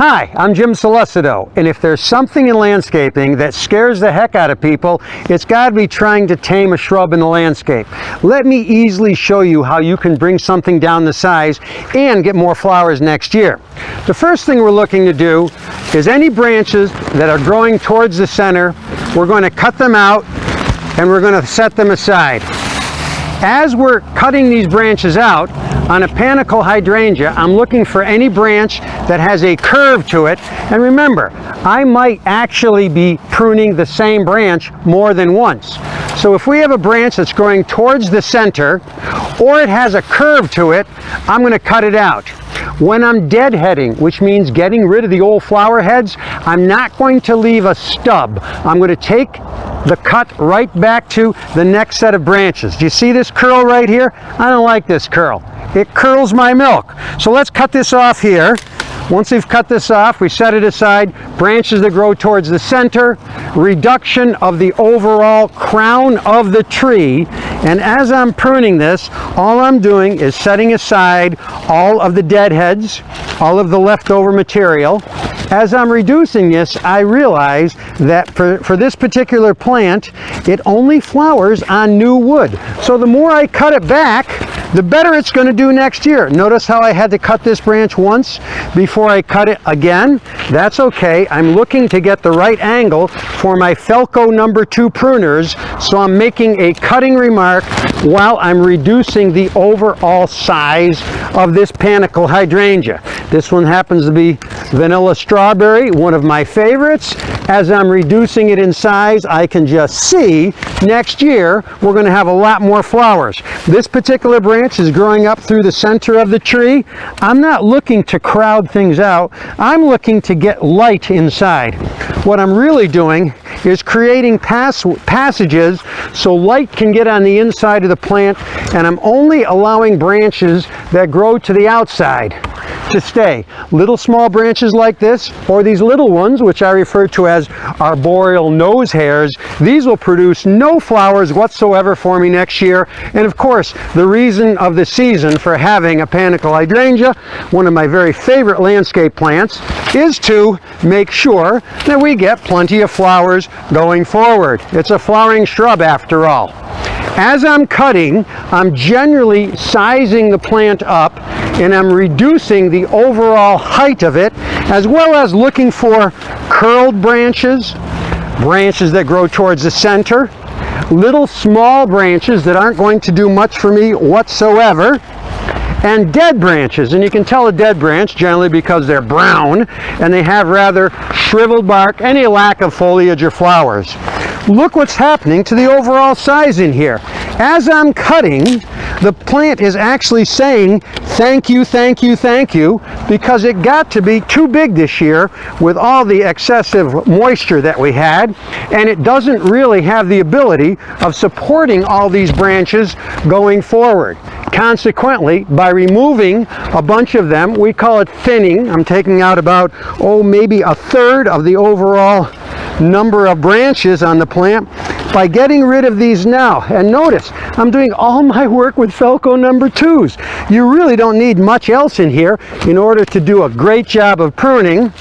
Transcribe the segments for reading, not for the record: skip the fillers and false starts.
Hi, I'm Jim Solicido, and if there's something in landscaping that scares the heck out of people, it's got to be trying to tame a shrub in the landscape. Let me easily show you how you can bring something down the size and get more flowers next year. The first thing we're looking to do is any branches that are growing towards the center, we're going to cut them out and we're going to set them aside. As we're cutting these branches out, on a Panicle Hydrangea, I'm looking for any branch that has a curve to it. And remember, I might actually be pruning the same branch more than once. So if we have a branch that's growing towards the center, or it has a curve to it, I'm going to cut it out. When I'm deadheading, which means getting rid of the old flower heads, I'm not going to leave a stub. I'm going to take the cut right back to the next set of branches. Do you see this curl right here? I don't like this curl. It curls my milk. So let's cut this off here. Once we've cut this off, we set it aside. Branches that grow towards the center, reduction of the overall crown of the tree. And as I'm pruning this, all I'm doing is setting aside all of the deadheads, all of the leftover material. As I'm reducing this, I realize that for this particular plant, it only flowers on new wood. So the more I cut it back, the better it's going to do next year. Notice how I had to cut this branch once before I cut it again? That's okay. I'm looking to get the right angle for my Felco number 2 pruners, so I'm making a cutting remark while I'm reducing the overall size of this Panicle Hydrangea. This one happens to be vanilla strawberry, one of my favorites. As I'm reducing it in size, I can just see next year we're going to have a lot more flowers. This particular branch is growing up through the center of the tree. I'm not looking to crowd things out. I'm looking to get light inside. What I'm really doing is creating passages so light can get on the inside of the plant, and I'm only allowing branches that grow to the outside to stay. Little small branches like this, or these little ones, which I refer to as arboreal nose hairs, these will produce no flowers whatsoever for me next year. And of course, the reason of the season for having a Panicle Hydrangea, one of my very favorite landscape plants, is to make sure that we get plenty of flowers going forward. It's a flowering shrub after all. As I'm cutting, I'm generally sizing the plant up and I'm reducing the overall height of it, as well as looking for curled branches, branches that grow towards the center, little small branches that aren't going to do much for me whatsoever, and dead branches. And you can tell a dead branch generally because they're brown and they have rather shriveled bark, any lack of foliage or flowers. Look what's happening to the overall size in here. As I'm cutting, the plant is actually saying thank you, thank you, thank you, because it got to be too big this year with all the excessive moisture that we had, and it doesn't really have the ability of supporting all these branches going forward. Consequently, by removing a bunch of them, we call it thinning. I'm taking out about, maybe a third of the overall number of branches on the plant by getting rid of these now. And notice, I'm doing all my work with Felco number 2s. You really don't need much else in here in order to do a great job of pruning.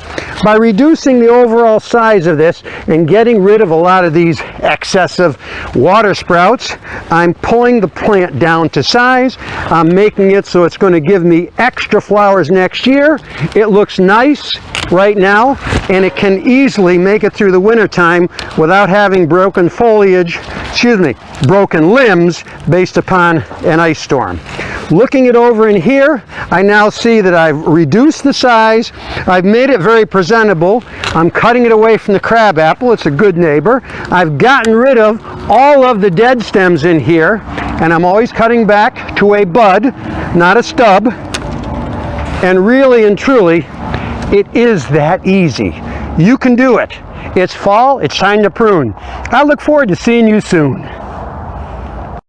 By reducing the overall size of this and getting rid of a lot of these excessive water sprouts, I'm pulling the plant down to size. I'm making it so it's going to give me extra flowers next year. It looks nice right now, and it can easily make it through the winter time without having broken limbs based upon an ice storm. Looking it over in here, I now see that I've reduced the size. I've made it very presentable. I'm cutting it away from the crabapple. It's a good neighbor. I've gotten rid of all of the dead stems in here, and I'm always cutting back to a bud, not a stub. And really and truly, it is that easy. You can do it. It's fall. It's time to prune. I look forward to seeing you soon.